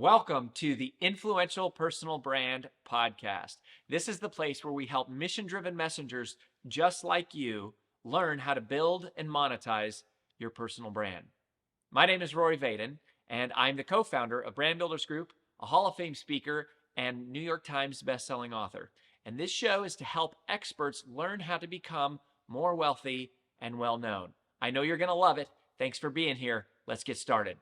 Welcome to the Influential Personal Brand Podcast. This is the place where we help mission-driven messengers just like you learn how to build and monetize your personal brand. My name is Rory Vaden, and I'm the co-founder of Brand Builders Group, a Hall of Fame speaker, and New York Times bestselling author. And this show is to help experts learn how to become more wealthy and well-known. I know you're going to love it. Thanks for being here. Let's get started.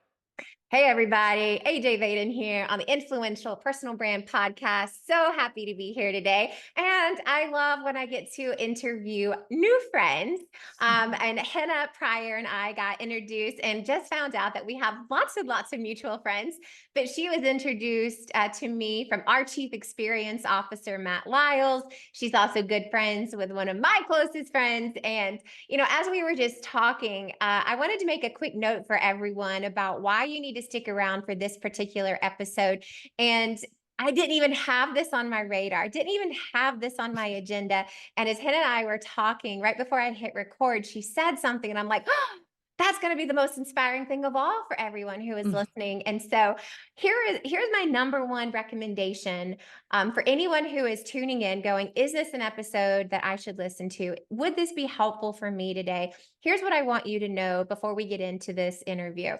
Hey, everybody. AJ Vaden here on the Influential Personal Brand Podcast. So happy to be here today. And I love when I get to interview new friends. And Henna Pryor and I got introduced and just found out that we have lots and lots of mutual friends. But she was introduced to me from our Chief Experience Officer, Matt Lyles. She's also good friends with one of my closest friends. And, as we were just talking, I wanted to make a quick note for everyone about why you need to stick around for this particular episode. And I didn't even have this on my radar, didn't even have this on my agenda. And as Henna and I were talking right before I hit record, she said something and I'm like, oh, that's going to be the most inspiring thing of all for everyone who is listening. And so here's my number one recommendation for anyone who is tuning in going, is this an episode that I should listen to? Would this be helpful for me today? Here's what I want you to know before we get into this interview.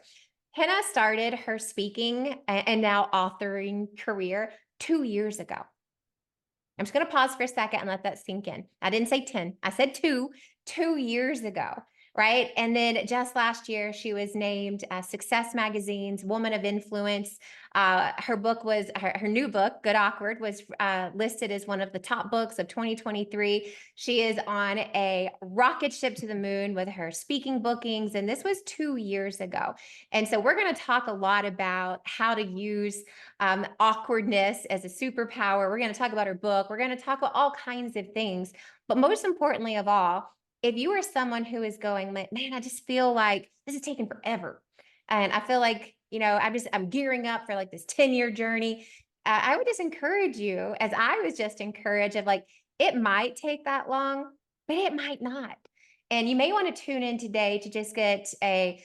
Henna started her speaking and now authoring career 2 years ago. I'm just going to pause for a second and let that sink in. I didn't say 10. I said 2 years ago, right? And then just last year, she was named Success Magazine's Woman of Influence. Her book was, her new book, Good Awkward, was listed as one of the top books of 2023. She is on a rocket ship to the moon with her speaking bookings, and this was 2 years ago. And so we're going to talk a lot about how to use awkwardness as a superpower. We're going to talk about her book. We're going to talk about all kinds of things. But most importantly of all, if you are someone who is going, man, I just feel like this is taking forever. And I feel like, I'm gearing up for like this 10-year journey. I would just encourage you, as I was just encouraged, of like, it might take that long, but it might not. And you may want to tune in today to just get a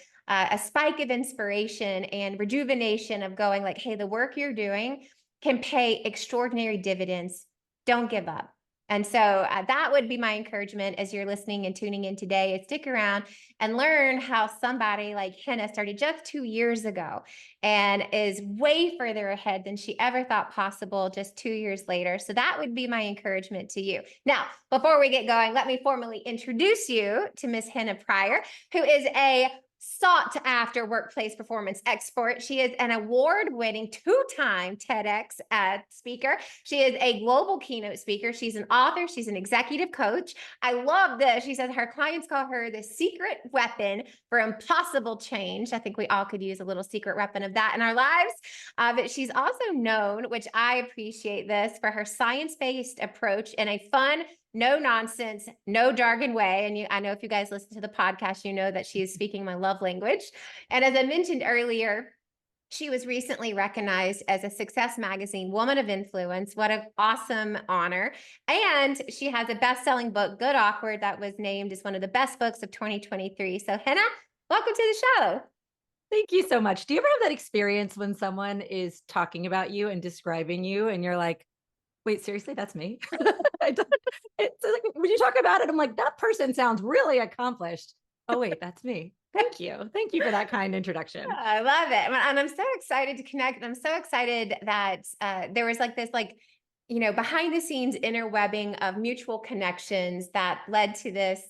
spike of inspiration and rejuvenation of going like, hey, the work you're doing can pay extraordinary dividends. Don't give up. And so that would be my encouragement as you're listening and tuning in today, is stick around and learn how somebody like Henna started just 2 years ago and is way further ahead than she ever thought possible just 2 years later. So that would be my encouragement to you. Now, before we get going, let me formally introduce you to Miss Henna Pryor, who is a sought after workplace performance expert. She is an award-winning 2-time TEDx speaker. She is a global keynote speaker. She's an author. She's an executive coach. I love this. She says her clients call her the secret weapon for impossible change. I think we all could use a little secret weapon of that in our lives. But she's also known, which I appreciate this, for her science-based approach in a fun, no nonsense, no jargon way. And I know if you guys listen to the podcast, you know that she is speaking my love language. And as I mentioned earlier, she was recently recognized as a Success Magazine Woman of Influence. What an awesome honor. And she has a best-selling book, Good Awkward, that was named as one of the best books of 2023. So Henna, welcome to the show. Thank you so much. Do you ever have that experience when someone is talking about you and describing you and you're like, wait, seriously, that's me? It's like, when you talk about it, I'm like, that person sounds really accomplished. Oh, wait, that's me. Thank you. Thank you for that kind introduction. I love it. And I'm so excited to connect. And I'm so excited that there was like this, behind the scenes interwebbing of mutual connections that led to this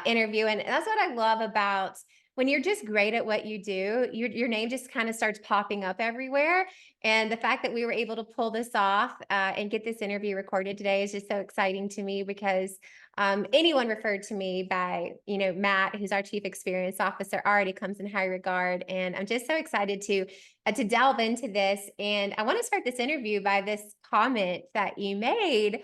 interview. And that's what I love about when you're just great at what you do, your name just kind of starts popping up everywhere. And the fact that we were able to pull this off and get this interview recorded today is just so exciting to me, because anyone referred to me by, Matt, who's our Chief Experience Officer, already comes in high regard. And I'm just so excited to delve into this. And I want to start this interview by this comment that you made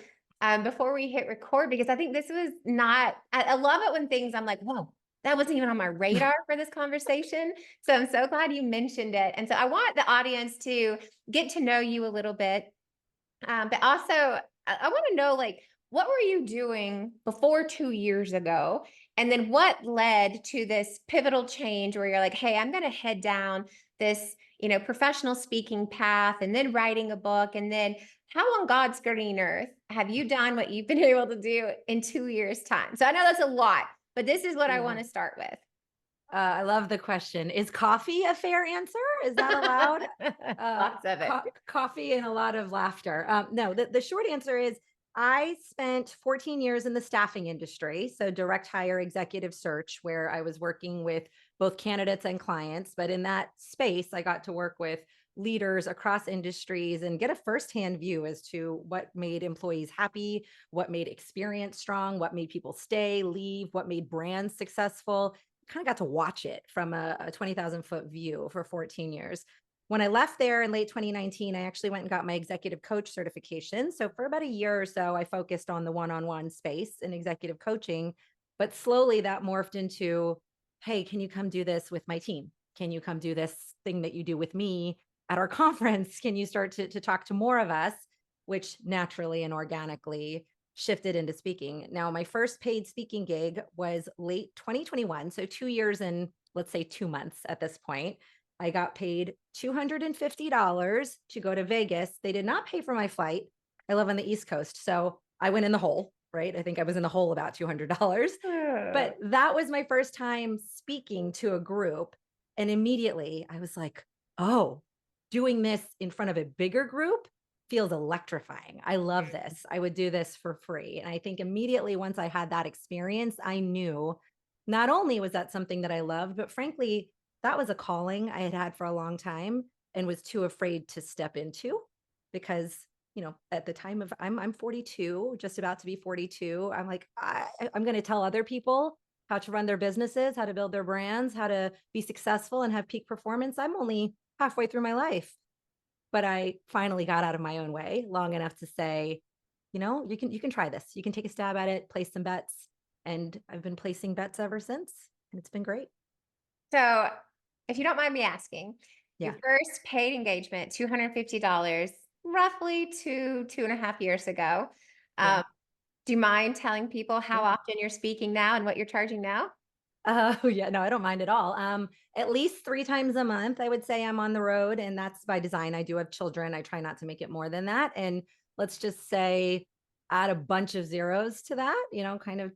before we hit record, because I think this was not, I love it when things, I'm like, whoa, that wasn't even on my radar for this conversation. So I'm so glad you mentioned it. And so I want the audience to get to know you a little bit. But also, I want to know, what were you doing before 2 years ago? And then what led to this pivotal change where you're like, hey, I'm going to head down this, professional speaking path and then writing a book. And then how on God's green earth have you done what you've been able to do in 2 years' time? So I know that's a lot, but this is what I want to start with. I love the question. Is coffee a fair answer? Is that allowed? Lots of it. Coffee and a lot of laughter. No, the short answer is I spent 14 years in the staffing industry. So direct hire executive search, where I was working with both candidates and clients. But in that space, I got to work with leaders across industries and get a firsthand view as to what made employees happy, what made experience strong, what made people stay, leave, what made brands successful. Kind of got to watch it from a 20,000 foot view for 14 years. When I left there in late 2019, I actually went and got my executive coach certification. So for about a year or so, I focused on the one-on-one space in executive coaching, but slowly that morphed into, hey, can you come do this with my team? Can you come do this thing that you do with me at our conference? Can you start to talk to more of us, which naturally and organically shifted into speaking. Now, my first paid speaking gig was late 2021. So 2 years and let's say 2 months at this point. I got paid $250 to go to Vegas. They did not pay for my flight. I live on the East Coast. So I went in the hole, right? I think I was in the hole about $200. But that was my first time speaking to a group. And immediately I was like, oh, doing this in front of a bigger group feels electrifying. I love this. I would do this for free. And I think immediately once I had that experience, I knew not only was that something that I loved, but frankly, that was a calling I had had for a long time and was too afraid to step into because, at the time of I'm 42, just about to be 42. I'm like, I'm going to tell other people how to run their businesses, how to build their brands, how to be successful and have peak performance. I'm only halfway through my life. But I finally got out of my own way long enough to say, you can try this. You can take a stab at it, place some bets. And I've been placing bets ever since. And it's been great. So if you don't mind me asking, your Yeah. first paid engagement, $250, roughly 2.5 years ago. Yeah. Do you mind telling people how Yeah. often you're speaking now and what you're charging now? Oh yeah, no, I don't mind at all. At least 3 times a month, I would say I'm on the road, and that's by design. I do have children. I try not to make it more than that. And let's just say add a bunch of zeros to that, kind of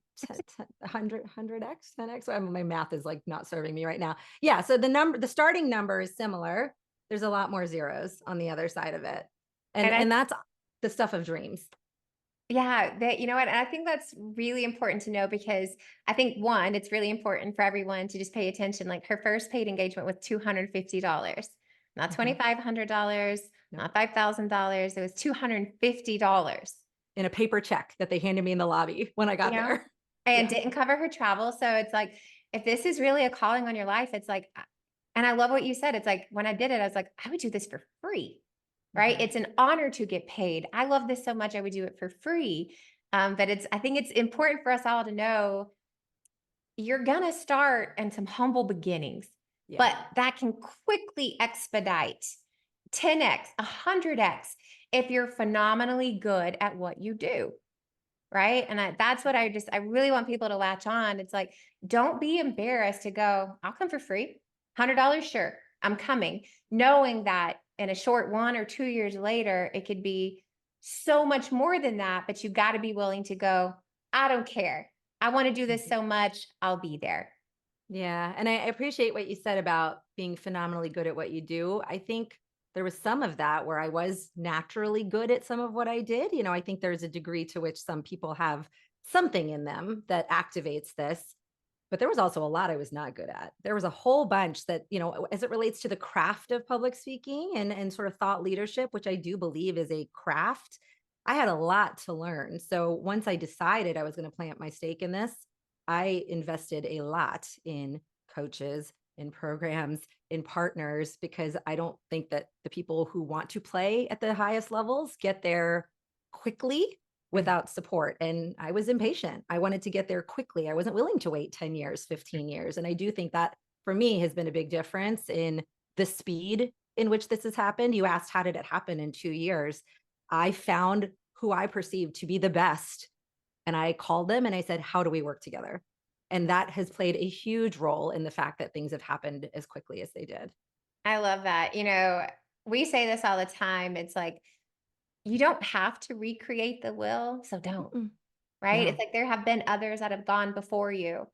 100x, 10x. My math is like not serving me right now. Yeah. So the starting number is similar. There's a lot more zeros on the other side of it. And that's the stuff of dreams. Yeah, you know what? And I think that's really important to know because I think one, it's really important for everyone to just pay attention. Like her first paid engagement was $250, not $2,500, not $5,000. It was $250 in a paper check that they handed me in the lobby when I got there. And didn't cover her travel. So it's like, if this is really a calling on your life, it's like, and I love what you said. It's like, when I did it, I was like, I would do this for free. Right? It's an honor to get paid. I love this so much. I would do it for free. But I think it's important for us all to know you're going to start in some humble beginnings, but that can quickly expedite 10x, 100x if you're phenomenally good at what you do. Right. And that's what I really want people to latch on. It's like, don't be embarrassed to go, I'll come for free. $100. Sure. I'm coming, knowing that in a short 1 or 2 years later, it could be so much more than that, but you got to be willing to go, I don't care. I want to do this so much. I'll be there. Yeah. And I appreciate what you said about being phenomenally good at what you do. I think there was some of that where I was naturally good at some of what I did. I think there's a degree to which some people have something in them that activates this. But there was also a lot I was not good at. There was a whole bunch that, as it relates to the craft of public speaking and sort of thought leadership, which I do believe is a craft, I had a lot to learn. So once I decided I was going to plant my stake in this, I invested a lot in coaches, in programs, in partners, because I don't think that the people who want to play at the highest levels get there quickly without support. And I was impatient. I wanted to get there quickly. I wasn't willing to wait 10 years, 15 years. And I do think that for me has been a big difference in the speed in which this has happened. You asked, how did it happen in 2 years? I found who I perceived to be the best. And I called them and I said, how do we work together? And that has played a huge role in the fact that things have happened as quickly as they did. I love that. We say this all the time. It's like, you don't have to recreate the wheel, so don't, Mm-mm. right? It's No. like there have been others that have gone before you.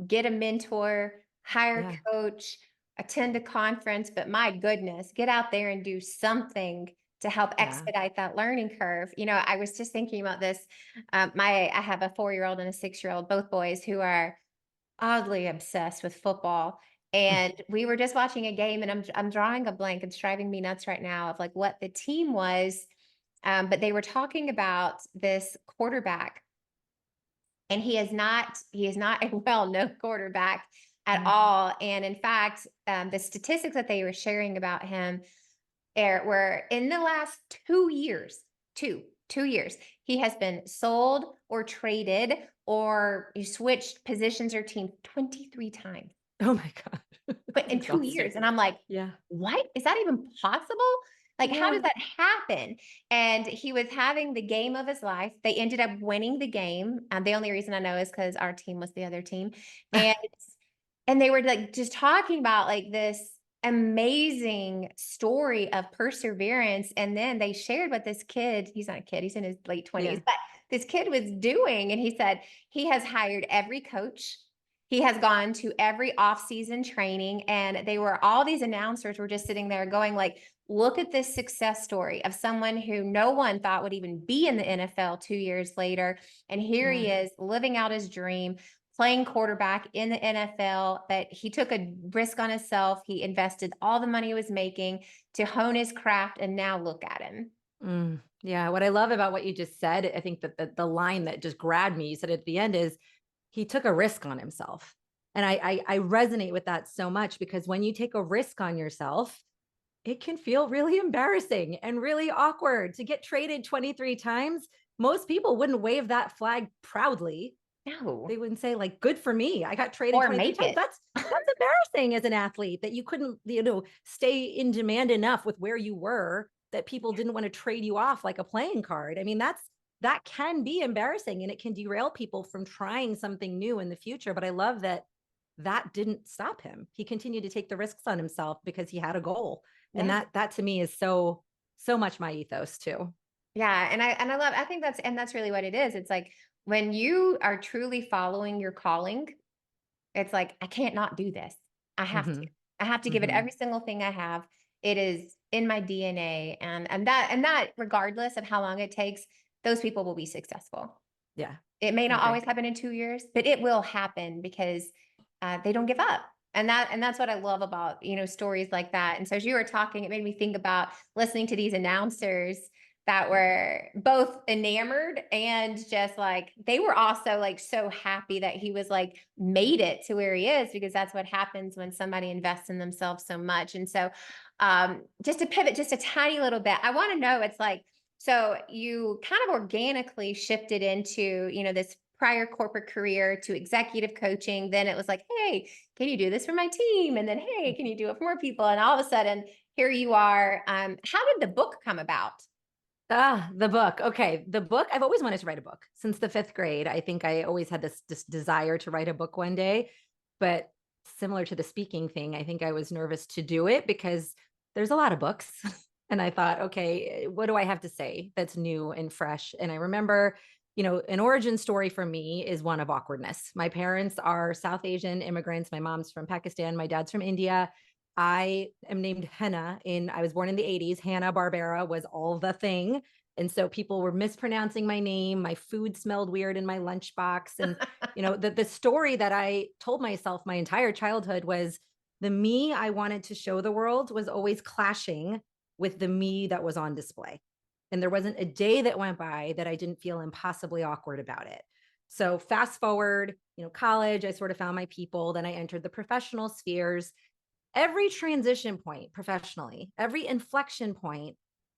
Get a mentor, hire Yeah. a coach, attend a conference, but my goodness, get out there and do something to help Yeah. expedite that learning curve. I was just thinking about this. I have a 4-year-old and a 6-year-old, both boys who are oddly obsessed with football. And we were just watching a game, and I'm drawing a blank. It's driving me nuts right now of like what the team was. But they were talking about this quarterback, and he is not a well-known quarterback at Mm. all. And in fact, the statistics that they were sharing about him were in the last 2 years, two years, he has been sold or traded or he switched positions or teams 23 times, Oh my God. but in two Exhausting. years. And I'm like, Yeah. what? Is that even possible? Like, how does Yeah. that happen? And he was having the game of his life. They ended up winning the game. The only reason I know is because our team was the other team. And they were like just talking about like this amazing story of perseverance. And then they shared what this kid, he's not a kid, he's in his late 20s, Yeah. but this kid was doing. And he said he has hired every coach. He has gone to every off-season training, and all these announcers were just sitting there going like, look at this success story of someone who no one thought would even be in the NFL 2 years later. And here Yeah. he is living out his dream, playing quarterback in the NFL, that he took a risk on himself. He invested all the money he was making to hone his craft, and now look at him. Yeah. What I love about what you just said, I think that the line that just grabbed me, you said at the end, is he took a risk on himself. And I resonate with that so much, because when you take a risk on yourself, it can feel really embarrassing and really awkward to get traded 23 times. Most people wouldn't wave that flag proudly. No, They wouldn't say like, good for me, I got traded or 23 make times. it. That's embarrassing as an athlete, that you couldn't, stay in demand enough with where you were, that people didn't want to trade you off like a playing card. I mean, that can be embarrassing, and it can derail people from trying something new in the future. But I love that that didn't stop him. He continued to take the risks on himself because he had a goal. And Yeah. that to me is so much my ethos too. Yeah, I think that's really what it is. It's like when you are truly following your calling, it's like, I can't not do this. I have to. Hmm. I have to give it Hmm. every single thing I have. It is in my DNA, and that regardless of how long it takes, those people will be successful. Yeah, It may I not agree. always happen in 2 years, but it will happen because they don't give up. And that's what I love about stories like that. And so as you were talking, it made me think about listening to these announcers that were both enamored and just like they were also like so happy that he was like made it to where he is, because that's what happens when somebody invests in themselves so much. And so just to pivot just a tiny little bit, I want to know, it's like, so you kind of organically shifted into, this prior corporate career to executive coaching. Then it was like, hey, can you do this for my team? And then, hey, can you do it for more people? And all of a sudden, here you are. How did the book come about? The book. Okay. The book, I've always wanted to write a book since the 5th grade. I think I always had this desire to write a book one day, but similar to the speaking thing, I think I was nervous to do it because there's a lot of books. And I thought, okay, what do I have to say that's new and fresh? And I remember, an origin story for me is one of awkwardness. My parents are South Asian immigrants. My mom's from Pakistan. My dad's from India. I am named Henna. I was born in the 80s. Hanna Barbera was all the thing. And so people were mispronouncing my name. My food smelled weird in my lunchbox. And, the story that I told myself my entire childhood was the me I wanted to show the world was always clashing with the me that was on display. And there wasn't a day that went by that I didn't feel impossibly awkward about it. So fast forward, college, I sort of found my people. Then I entered the professional spheres. Every transition point professionally, every inflection point,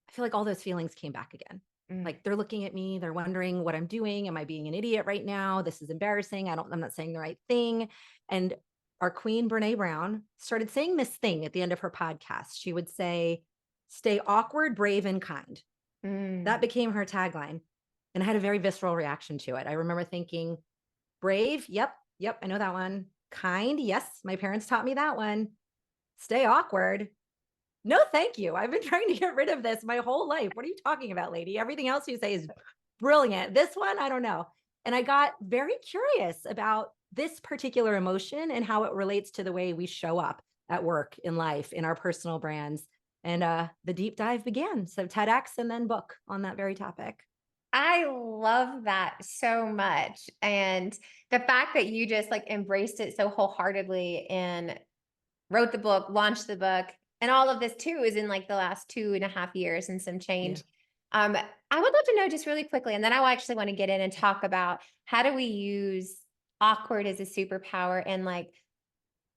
I feel like all those feelings came back again. Mm. Like they're looking at me, they're wondering what I'm doing. Am I being an idiot right now? This is embarrassing. I'm not saying the right thing. And our queen, Brene Brown, started saying this thing at the end of her podcast. She would say, stay awkward, brave, and kind. Mm. That became her tagline. And I had a very visceral reaction to it. I remember thinking, brave, yep, I know that one. Kind, yes, my parents taught me that one. stay awkward. No, thank you. I've been trying to get rid of this my whole life. What are you talking about, lady? Everything else you say is brilliant. This one, I don't know. And I got very curious about this particular emotion and how it relates to the way we show up at work, in life, in our personal brands. And the deep dive began. So TEDx and then book on that very topic. I love that so much. And the fact that you just like embraced it so wholeheartedly and wrote the book, launched the book, and all of this too is in like the last 2.5 years and some change. I would love to know just really quickly, and then I actually want to get in and talk about how do we use awkward as a superpower and like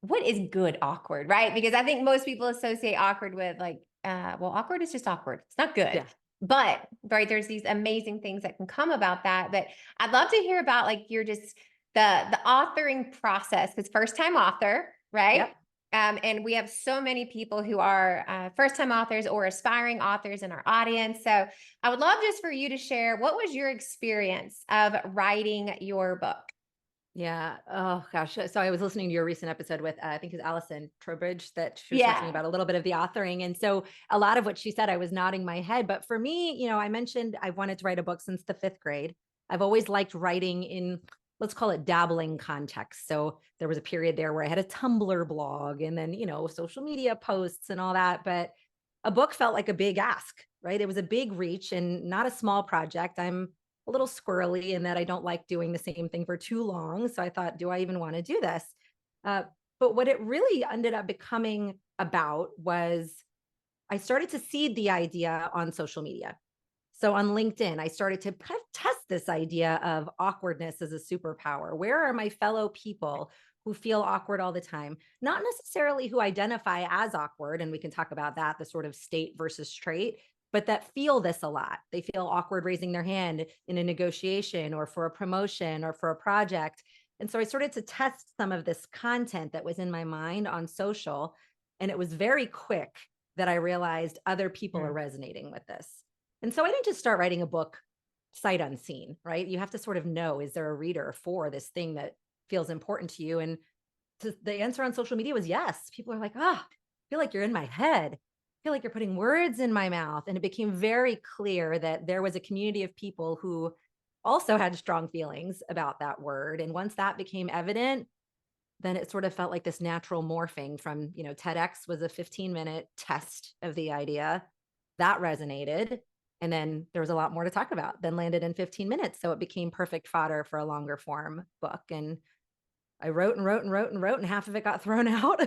what is good awkward, right? Because I think most people associate awkward with like, well, awkward is just awkward. It's not good. Yeah. But right, there's these amazing things that can come about that. But I'd love to hear about like your just the authoring process, because first time author, right? Yep. And we have so many people who are first time authors or aspiring authors in our audience. So I would love just for you to share what was your experience of writing your book? Yeah. Oh gosh. So I was listening to your recent episode with I think it's Allison Trowbridge, that she was Yeah. talking about a little bit of the authoring. And so a lot of what she said, I was nodding my head. But for me, I mentioned I wanted to write a book since the 5th grade. I've always liked writing in, let's call it dabbling context. So there was a period there where I had a Tumblr blog and then, social media posts and all that. But a book felt like a big ask, right? It was a big reach and not a small project. I'm a little squirrely in that I don't like doing the same thing for too long. So I thought, do I even want to do this? But what it really ended up becoming about was I started to seed the idea on social media. So on LinkedIn, I started to kind of test this idea of awkwardness as a superpower. Where are my fellow people who feel awkward all the time? Not necessarily who identify as awkward, and we can talk about that, the sort of state versus trait, but that feel this a lot. They feel awkward raising their hand in a negotiation or for a promotion or for a project. And so I started to test some of this content that was in my mind on social. And it was very quick that I realized other people are resonating with this. And so I didn't just start writing a book sight unseen, right? You have to sort of know, is there a reader for this thing that feels important to you? And the answer on social media was yes. People are like, I feel like you're in my head. I feel like you're putting words in my mouth. And it became very clear that there was a community of people who also had strong feelings about that word. And once that became evident, then it sort of felt like this natural morphing from, TEDx was a 15-minute test of the idea that resonated. And then there was a lot more to talk about, then landed in 15 minutes. So it became perfect fodder for a longer form book. And I wrote and wrote and wrote and wrote, and half of it got thrown out.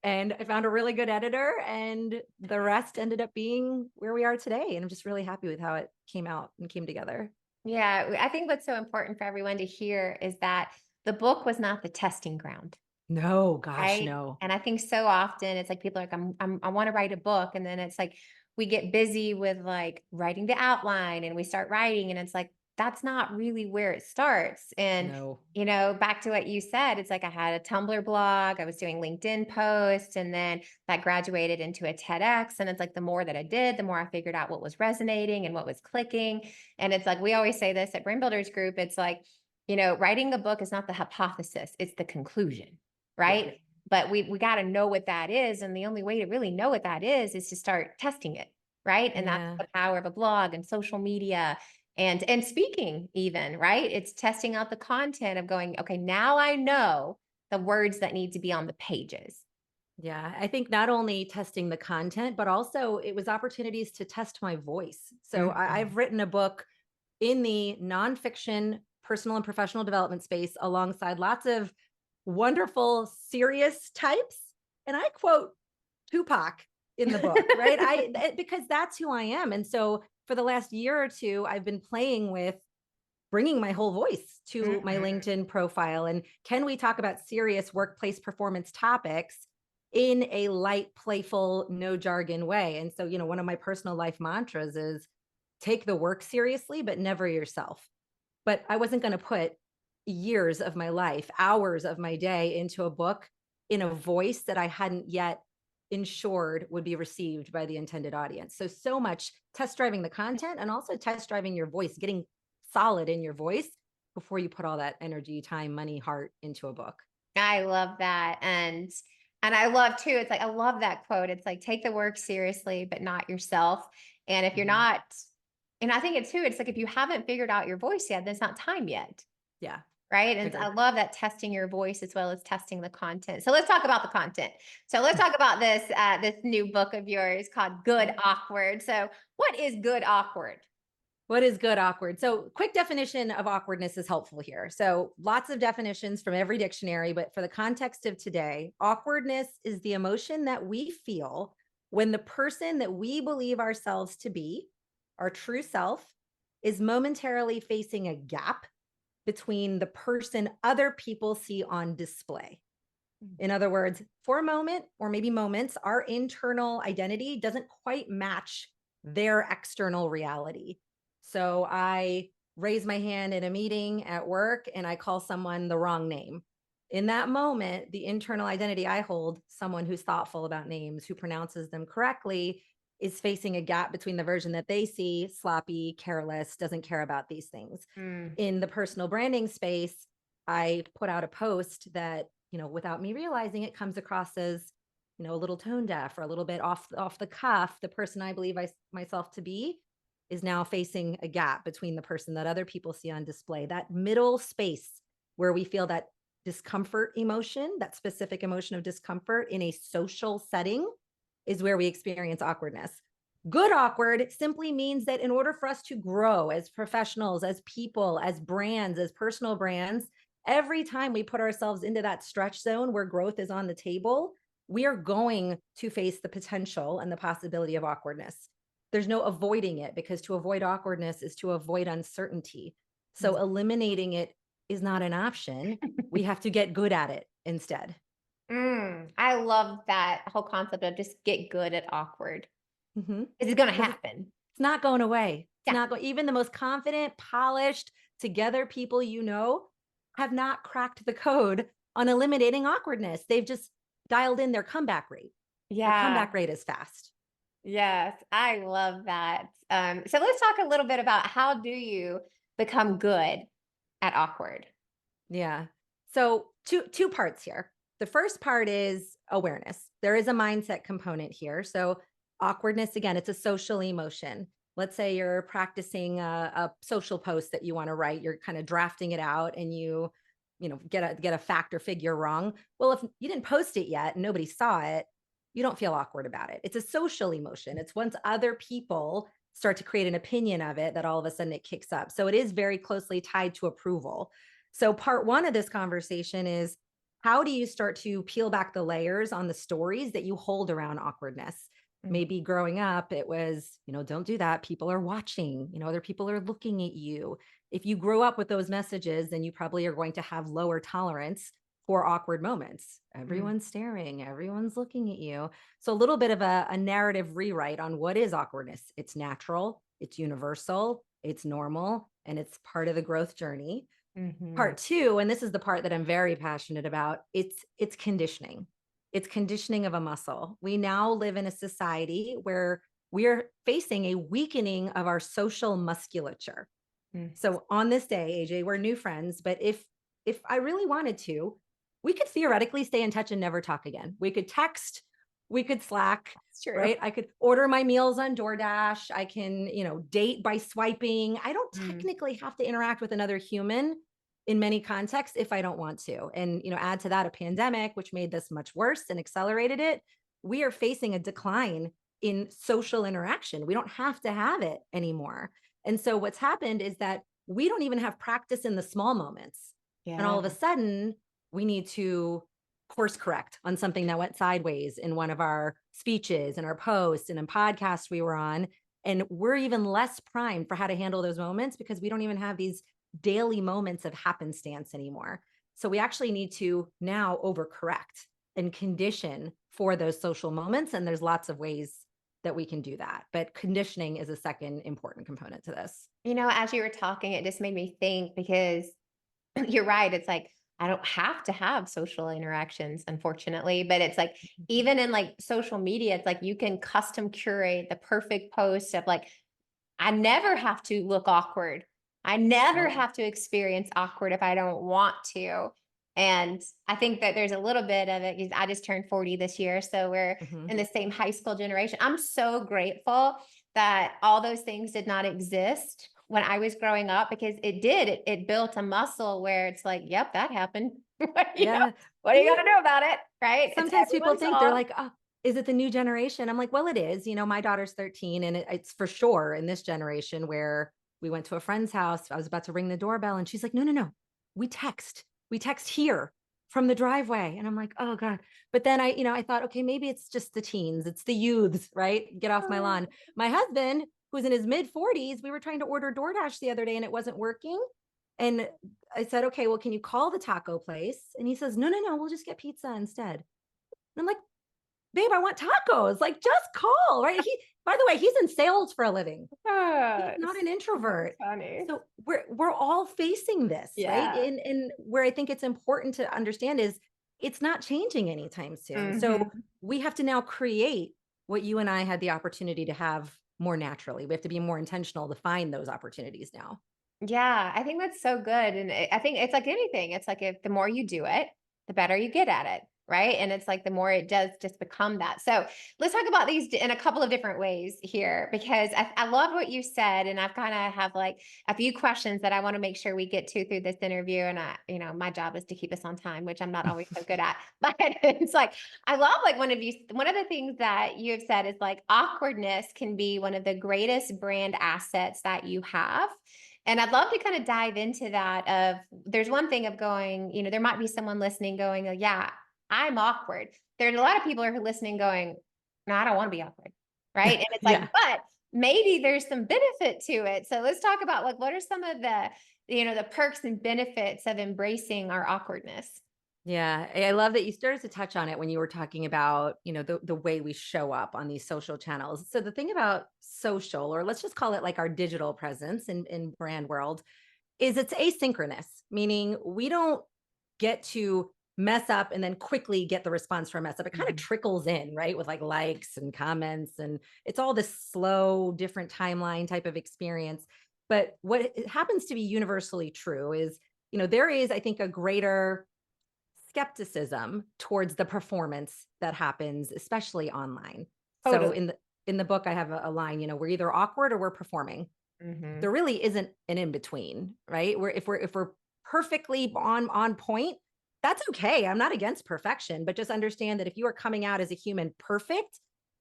And I found a really good editor, and the rest ended up being where we are today. And I'm just really happy with how it came out and came together. Yeah, I think what's so important for everyone to hear is that the book was not the testing ground. No, gosh, right? no. And I think so often it's like people are like, I want to write a book. And then it's like, we get busy with like writing the outline and we start writing and it's like, that's not really where it starts. And, No. back to what you said, it's like I had a Tumblr blog, I was doing LinkedIn posts, and then that graduated into a TEDx. And it's like, the more that I did, the more I figured out what was resonating and what was clicking. And it's like, we always say this at Brain Builders Group, it's like, writing a book is not the hypothesis, it's the conclusion. Right. Yeah. But we got to know what that is. And the only way to really know what that is to start testing it. Right. And that's the power of a blog and social media and speaking even, right? It's testing out the content of going, okay, now I know the words that need to be on the pages. Yeah, I think not only testing the content, but also it was opportunities to test my voice. So I've written a book in the nonfiction, personal and professional development space alongside lots of wonderful, serious types. And I quote Tupac in the book, right? Because that's who I am. And so for the last year or two, I've been playing with bringing my whole voice to my LinkedIn profile. And can we talk about serious workplace performance topics in a light, playful, no jargon way? And so, one of my personal life mantras is take the work seriously, but never yourself. But I wasn't going to put years of my life, hours of my day into a book in a voice that I hadn't yet ensured would be received by the intended audience. So much test driving the content and also test driving your voice, getting solid in your voice before you put all that energy, time, money, heart into a book. I love that. And And I love too, it's like, I love that quote. It's like, take the work seriously, but not yourself. And if you're not, and I think it's too, it's like, if you haven't figured out your voice yet, then it's not time yet. Yeah. Right. And I love that, testing your voice as well as testing the content. So let's talk about the content. So let's talk about this, this new book of yours called Good Awkward. So what is good awkward? What is good awkward? So quick definition of awkwardness is helpful here. So lots of definitions from every dictionary, but for the context of today, awkwardness is the emotion that we feel when the person that we believe ourselves to be, our true self, is momentarily facing a gap between the person other people see on display. In other words, for a moment or maybe moments, our internal identity doesn't quite match their external reality. So I raise my hand in a meeting at work and I call someone the wrong name. In that moment, the internal identity I hold, someone who's thoughtful about names, who pronounces them correctly, is facing a gap between the version that they see, sloppy, careless, doesn't care about these things. In the personal branding space, I put out a post that, without me realizing it, comes across as, a little tone deaf or a little bit off the cuff. The person I believe myself to be is now facing a gap between the person that other people see on display. That middle space where we feel that discomfort emotion, that specific emotion of discomfort in a social setting, is where we experience awkwardness. Good awkward simply means that in order for us to grow as professionals, as people, as brands, as personal brands, every time we put ourselves into that stretch zone where growth is on the table, we are going to face the potential and the possibility of awkwardness. There's no avoiding it, because to avoid awkwardness is to avoid uncertainty. So eliminating it is not an option. We have to get good at it instead. I love that whole concept of just get good at awkward. Mm-hmm. It's going to happen. It's not going away. It's Yeah. not going. Even the most confident, polished, together people have not cracked the code on eliminating awkwardness. They've just dialed in their comeback rate. Yeah. Their comeback rate is fast. Yes, I love that. So let's talk a little bit about, how do you become good at awkward? Yeah. So two parts here. The first part is awareness. There is a mindset component here. So awkwardness, again, it's a social emotion. Let's say you're practicing a social post that you want to write. You're kind of drafting it out and you get a fact or figure wrong. Well, if you didn't post it yet and nobody saw it, you don't feel awkward about it. It's a social emotion. It's once other people start to create an opinion of it that all of a sudden it kicks up. So it is very closely tied to approval. So part one of this conversation is, how do you start to peel back the layers on the stories that you hold around awkwardness? Maybe growing up, it was, don't do that. People are watching, other people are looking at you. If you grew up with those messages, then you probably are going to have lower tolerance for awkward moments. Everyone's staring, everyone's looking at you. So a little bit of a narrative rewrite on what is awkwardness. It's natural, it's universal, it's normal, and it's part of the growth journey. Part two, and this is the part that I'm very passionate about, it's conditioning. It's conditioning of a muscle. We now live in a society where we're facing a weakening of our social musculature. So on this day, AJ, we're new friends, but if I really wanted to, we could theoretically stay in touch and never talk again. We could text, we could Slack, right? I could order my meals on DoorDash. I can, date by swiping. I don't technically have to interact with another human in many contexts if I don't want to. And, add to that a pandemic, which made this much worse and accelerated it. We are facing a decline in social interaction. We don't have to have it anymore. And so what's happened is that we don't even have practice in the small moments. Yeah. And all of a sudden, we need to course correct on something that went sideways in one of our speeches and our posts and in podcasts we were on. And we're even less primed for how to handle those moments because we don't even have these daily moments of happenstance anymore. So we actually need to now overcorrect and condition for those social moments. And there's lots of ways that we can do that. But conditioning is a second important component to this. As you were talking, it just made me think, because you're right. It's like, I don't have to have social interactions, unfortunately, but it's like, even in like social media, it's like you can custom curate the perfect post of like, I never have to look awkward. I never have to experience awkward if I don't want to. And I think that there's a little bit of it, 'cause I just turned 40 this year. So we're Mhm. in the same high school generation. I'm so grateful that all those things did not exist when I was growing up, because it built a muscle where it's like, yep, that happened. Yeah. What are you gonna do about it? Right? It's Sometimes people everyone's think they're fault. like, "Oh, is it the new generation?" I'm like, "Well, it is." My daughter's 13 and it's for sure in this generation where we went to a friend's house. I was about to ring the doorbell and she's like, "No, no, no. We text. We text here from the driveway." And I'm like, "Oh God." But then I thought, okay, maybe it's just the teens. It's the youths, right? Get off my lawn. My husband, who's in his mid 40s, we were trying to order DoorDash the other day and it wasn't working. And I said, "Okay, well, can you call the taco place?" And he says, "No, no, no, we'll just get pizza instead." And I'm like, "Babe, I want tacos. Like, just call." Right? By the way, he's in sales for a living. He's not an So introvert. funny. So we're all facing this, right? Yeah. And where I think it's important to understand is it's not changing anytime soon. So Mhm. we have to now create what you and I had the opportunity to have more naturally. We have to be more intentional to find those opportunities now. Yeah, I think that's so good. And I think it's like anything. It's like if the more you do it, the better you get at it. Right. And it's like the more it does just become that. So let's talk about these in a couple of different ways here, because I love what you said. And I've kind of have like a few questions that I want to make sure we get to through this interview. And my job is to keep us on time, which I'm not always so good at. But it's like, I love like one of the things that you have said is like awkwardness can be one of the greatest brand assets that you have. And I'd love to kind of dive into that of there's one thing of going, there might be someone listening going, "Oh, yeah, I'm awkward." There's a lot of people who are listening going, "No, I don't want to be awkward." Right. And it's like, Yeah. but maybe there's some benefit to it. So let's talk about like what are some of the perks and benefits of embracing our awkwardness. Yeah, I love that you started to touch on it when you were talking about, the way we show up on these social channels. So the thing about social, or let's just call it like our digital presence in brand world, is it's asynchronous, meaning we don't get to mess up and then quickly get the response for a mess up. It kind of Mhm. trickles in, right? With like likes and comments, and it's all this slow, different timeline type of experience. But what it happens to be universally true is, there is, I think, a greater skepticism towards the performance that happens, especially online. So Totally. in the book, I have a line, we're either awkward or we're performing. There Mhm. really isn't an in between, right? Where if we're perfectly on point, that's okay. I'm not against perfection, but just understand that if you are coming out as a human perfect,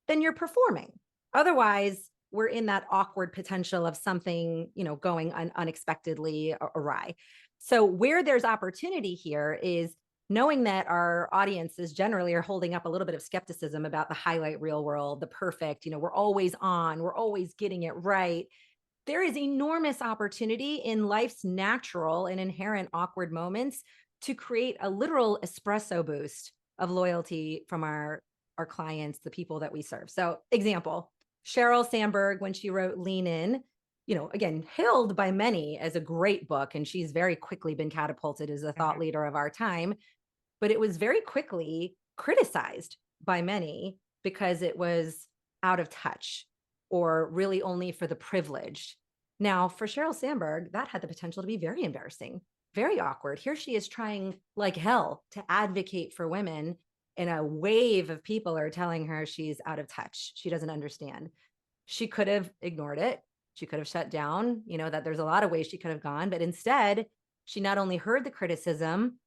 then you're performing. Otherwise, we're in that awkward potential of something, going unexpectedly awry. So where there's opportunity here is knowing that our audiences generally are holding up a little bit of skepticism about the highlight real world, the perfect, we're always on, we're always getting it right. There is enormous opportunity in life's natural and inherent awkward moments to create a literal espresso boost of loyalty from our clients, the people that we serve. So, example, Sheryl Sandberg, when she wrote Lean In, again, hailed by many as a great book, and she's very quickly been catapulted as a thought Mhm. leader of our time, but it was very quickly criticized by many because it was out of touch or really only for the privileged. Now, for Sheryl Sandberg, that had the potential to be very embarrassing, very awkward. Here she is trying like hell to advocate for women, and a wave of people are telling her she's out of touch. She doesn't understand. She could have ignored it. She could have shut down, that there's a lot of ways she could have gone, but instead, she not only heard the criticism,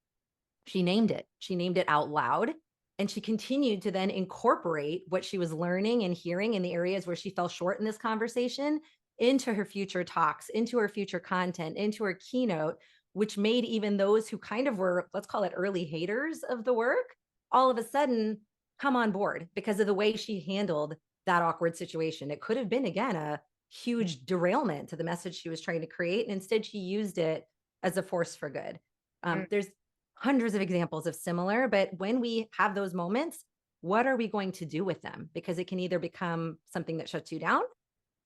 she named it. She named it out loud. And she continued to then incorporate what she was learning and hearing in the areas where she fell short in this conversation into her future talks, into her future content, into her keynote, which made even those who kind of were, let's call it early haters of the work, all of a sudden come on board because of the way she handled that awkward situation. It could have been, again, a huge derailment to the message she was trying to create. And instead, she used it as a force for good. There's hundreds of examples of similar, but when we have those moments, what are we going to do with them? Because it can either become something that shuts you down,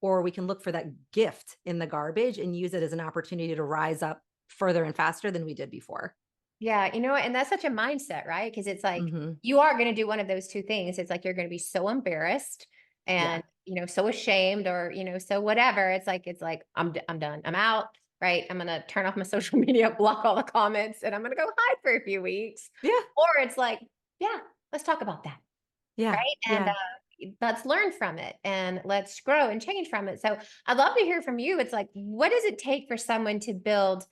or we can look for that gift in the garbage and use it as an opportunity to rise up further and faster than we did before. Yeah, and that's such a mindset, right? Because it's like Hmm. you are going to do one of those two things. It's like you're going to be so embarrassed Yeah. and so ashamed or so whatever. It's like I'm done. I'm out. right? I'm going to turn off my social media, block all the comments, and I'm going to go hide for a few weeks. Yeah. Or it's like, yeah, let's talk about that. Yeah. Right. And Yeah. let's learn from it and let's grow and change from it. So I'd love to hear from you. It's like, what does it take for someone to build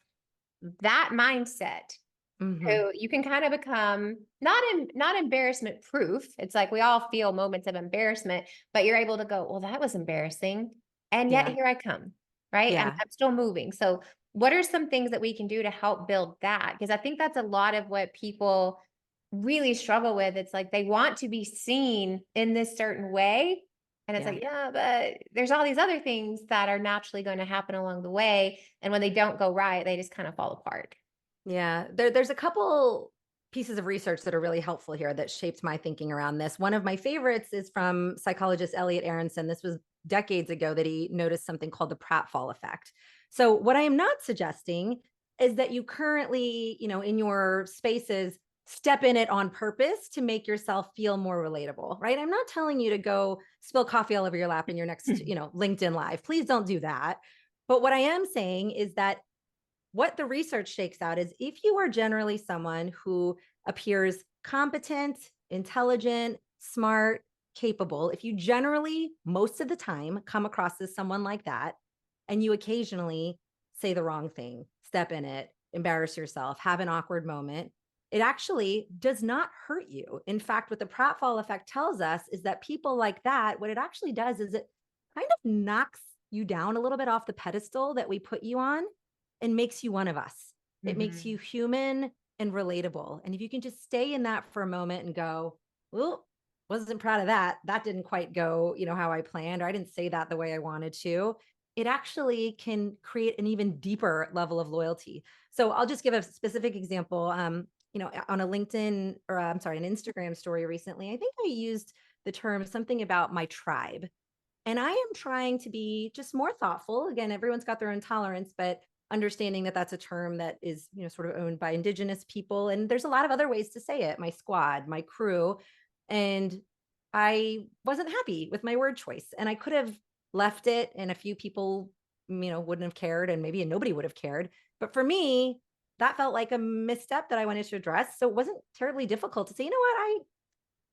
that mindset Hmm. who you can kind of become not embarrassment proof. It's like we all feel moments of embarrassment, but you're able to go, well, that was embarrassing. And yet Yeah. here I come. Right. Yeah. I'm still moving. So what are some things that we can do to help build that? Because I think that's a lot of what people really struggle with. It's like they want to be seen in this certain way. And it's Yeah. like, yeah, but there's all these other things that are naturally going to happen along the way. And when they don't go right, they just kind of fall apart. Yeah, there's a couple pieces of research that are really helpful here that shaped my thinking around this. One of my favorites is from psychologist Elliot Aronson. This was decades ago that he noticed something called the pratfall effect. So what I am not suggesting is that you currently, in your spaces, step in it on purpose to make yourself feel more relatable, right? I'm not telling you to go spill coffee all over your lap in your next, LinkedIn live. Please don't do that. But what I am saying is that what the research shakes out is if you are generally someone who appears competent, intelligent, smart, capable, if you generally, most of the time, come across as someone like that, and you occasionally say the wrong thing, step in it, embarrass yourself, have an awkward moment, it actually does not hurt you. In fact, what the pratfall effect tells us is that people like that, what it actually does is it kind of knocks you down a little bit off the pedestal that we put you on and makes you one of us. It makes you human and relatable. And if you can just stay in that for a moment and go, well, wasn't proud of that. That didn't quite go, how I planned, or I didn't say that the way I wanted to. It actually can create an even deeper level of loyalty. So I'll just give a specific example. On a LinkedIn or I'm sorry, an Instagram story recently, I think I used the term something about my tribe. And I am trying to be just more thoughtful. Again, everyone's got their own tolerance, but understanding that that's a term that is, sort of owned by indigenous people. And there's a lot of other ways to say it, my squad, my crew. And I wasn't happy with my word choice. And I could have left it and a few people, wouldn't have cared and maybe nobody would have cared. But for me, that felt like a misstep that I wanted to address. So it wasn't terribly difficult to say, you know what,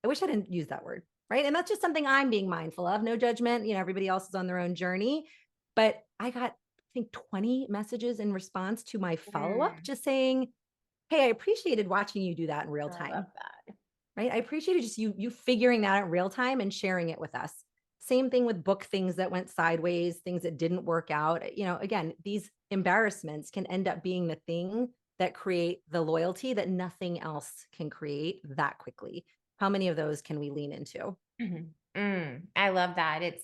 I wish I didn't use that word. Right. And that's just something I'm being mindful of. No judgment. Everybody else is on their own journey. But I got, I think, 20 messages in response to my follow up, just saying, hey, I appreciated watching you do that in real I love time. that. Right. I appreciated just you figuring that out in real time and sharing it with us. Same thing with book things that went sideways, things that didn't work out. Again, these embarrassments can end up being the thing that create the loyalty that nothing else can create that quickly. How many of those can we lean into? I love that. It's,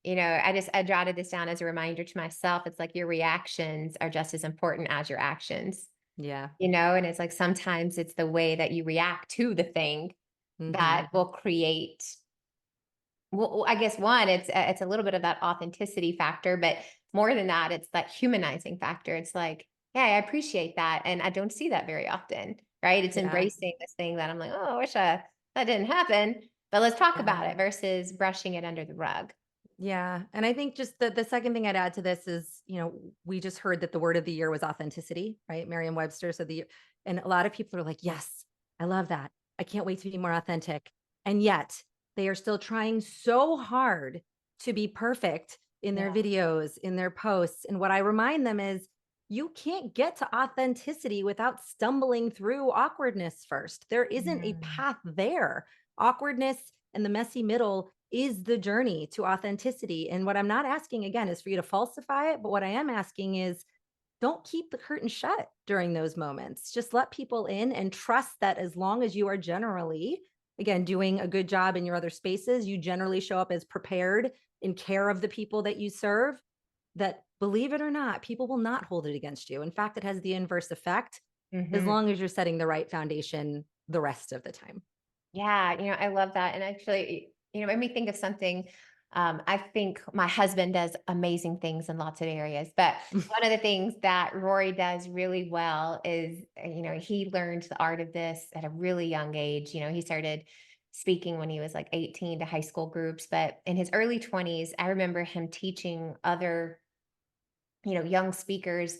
I jotted this down as a reminder to myself. It's like your reactions are just as important as your actions, Yeah. and it's like sometimes it's the way that you react to the thing that will create. Well, I guess one, it's a little bit of that authenticity factor, but more than that, it's that humanizing factor. It's like, yeah, I appreciate that, and I don't see that very often, right? It's Yeah. embracing this thing that I'm like, oh, I wish that didn't happen, but let's talk Yeah. about it versus brushing it under the rug. Yeah. And I think just the second thing I'd add to this is, we just heard that the word of the year was authenticity, right? Merriam-Webster said and a lot of people are like, yes, I love that. I can't wait to be more authentic. And yet they are still trying so hard to be perfect in their videos, in their posts. And what I remind them is you can't get to authenticity without stumbling through awkwardness first. There isn't a path there. Awkwardness and the messy middle is the journey to authenticity. And what I'm not asking again is for you to falsify it, but what I am asking is don't keep the curtain shut during those moments. Just let people in and trust that as long as you are generally, again, doing a good job in your other spaces, you generally show up as prepared in care of the people that you serve, that believe it or not, people will not hold it against you. In fact, it has the inverse effect as long as you're setting the right foundation the rest of the time. Yeah, I love that. And actually, it made me think of something. I think my husband does amazing things in lots of areas, but one of the things that Rory does really well is, he learned the art of this at a really young age. He started speaking when he was like 18 to high school groups, but in his early 20s, I remember him teaching other young speakers,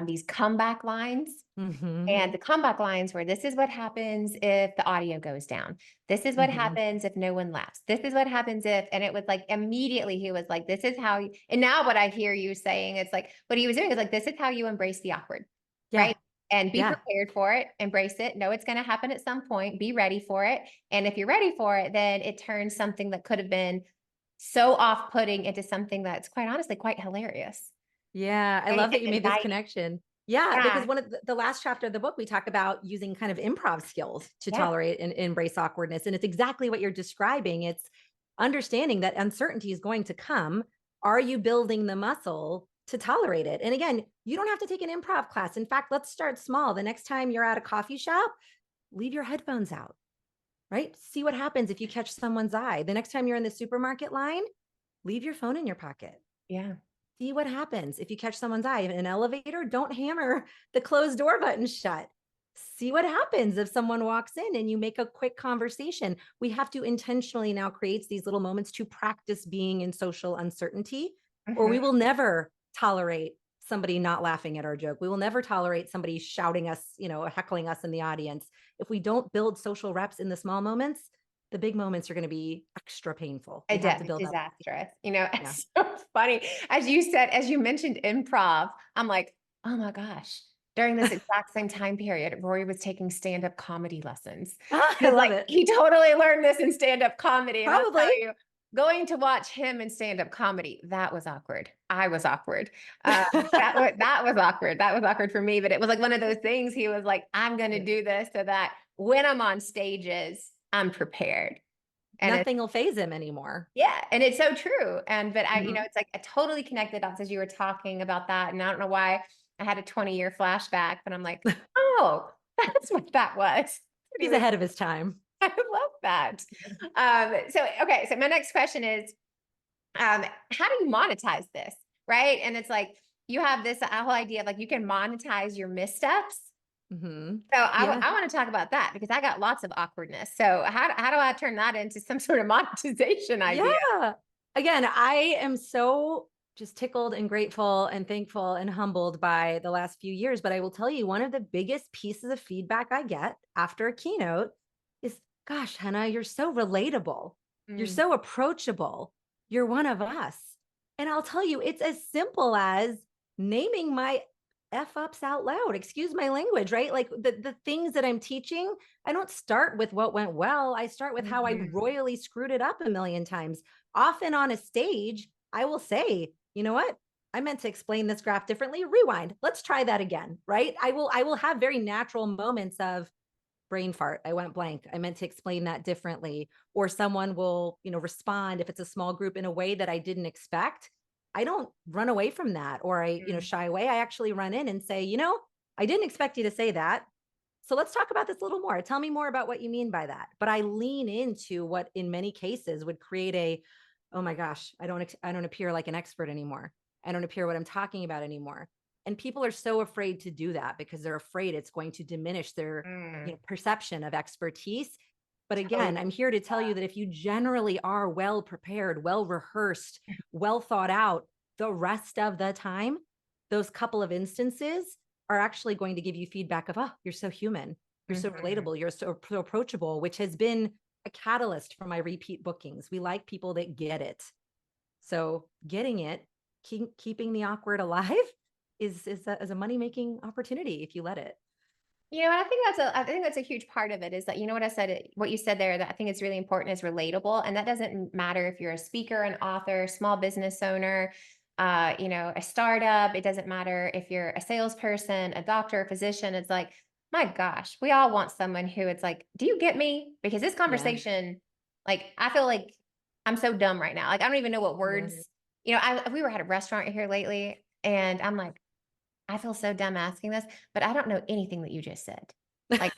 these comeback lines. Mm-hmm. And the comeback lines were, this is what happens if the audio goes down. This is what Mm-hmm. happens if no one laughs. This is what happens if, and it was like, immediately he was like, this is how you, and now what I hear you saying, it's like, what he was doing is like, this is how you embrace the awkward, Yeah. right? And be Yeah. prepared for it, embrace it, know it's going to happen at some point, be ready for it. And if you're ready for it, then it turns something that could have been so off-putting into something that's quite honestly quite hilarious. Yeah. I Right? love that you And made this connection. Yeah, because yeah, one of the last chapter of the book, we talk about using kind of improv skills to yeah, tolerate and embrace awkwardness. And it's exactly what you're describing. It's understanding that uncertainty is going to come. Are you building the muscle to tolerate it? And again, you don't have to take an improv class. In fact, let's start small. The next time you're at a coffee shop, leave your headphones out, right? See what happens if you catch someone's eye. The next time you're in the supermarket line, leave your phone in your pocket. yeah. See what happens if you catch someone's eye. In an elevator, don't hammer the closed door button shut. See what happens if someone walks in and you make a quick conversation. We have to intentionally now create these little moments to practice being in social uncertainty, or we will never tolerate somebody not laughing at our joke. We will never tolerate somebody shouting us, heckling us in the audience. If we don't build social reps in the small moments, the big moments are going to be extra painful. We have to build up. Disastrous. Yeah. It's so funny. As you said, as you mentioned improv, I'm like, oh my gosh. During this exact same time period, Rory was taking stand-up comedy lessons. I It's love like it. he totally learned this in stand-up comedy. And I'll Probably. tell you, going to watch him in stand-up comedy, that was awkward. I was awkward. That was awkward. That was awkward for me. But it was like one of those things. He was like, I'm going to do this so that when I'm on stages, I'm prepared. And Nothing will phase him anymore. yeah, and it's so true. But Mhm. it's like a totally connected dots as you were talking about that. And I don't know why I had a 20-year flashback, but I'm like, oh, that's what that was. He's ahead of his time. I love that. Okay, so my next question is, how do you monetize this? Right. And it's like, you have this whole idea of like, you can monetize your missteps. Mhm. So Yeah. I want to talk about that because I got lots of awkwardness. So how do I turn that into some sort of monetization idea? Yeah. Again, I am so just tickled and grateful and thankful and humbled by the last few years. But I will tell you, one of the biggest pieces of feedback I get after a keynote is, gosh, Henna, you're so relatable. You're Mm. so approachable. You're one of us. And I'll tell you, it's as simple as naming my F ups out loud. Excuse my language, right? Like the things that I'm teaching, I don't start with what went well. I start with how I Mhm. royally screwed it up a million times. Often on a stage, I will say, you know what? I meant to explain this graph differently. Rewind. Let's try that again, right? I will have very natural moments of brain fart. I went blank. I meant to explain that differently. Or someone will, respond if it's a small group in a way that I didn't expect. I don't run away from that or I, Mm. shy away. I actually run in and say, I didn't expect you to say that. So let's talk about this a little more. Tell me more about what you mean by that. But I lean into what in many cases would create oh my gosh, I don't appear like an expert anymore. I don't appear what I'm talking about anymore. And people are so afraid to do that because they're afraid it's going to diminish their Mm. perception of expertise. But again, Totally. I'm here to tell you that if you generally are well prepared, well rehearsed, well thought out, the rest of the time, those couple of instances are actually going to give you feedback of, oh, you're so human. You're so Mhm. relatable. You're so approachable, which has been a catalyst for my repeat bookings. We like people that get it. So getting it, keeping the awkward alive is a money-making opportunity if you let it. I think that's a huge part of it is that, what I said, what you said there, that I think it's really important is relatable. And that doesn't matter if you're a speaker, an author, small business owner, a startup. It doesn't matter if you're a salesperson, a doctor, a physician. It's like, my gosh, we all want someone who it's like, do you get me? Because this Yeah. conversation, like, I feel like I'm so dumb right now. Like, I don't even know what Yeah. words, we were at a restaurant here lately and I'm like, I feel so dumb asking this, but I don't know anything that you just said. Like,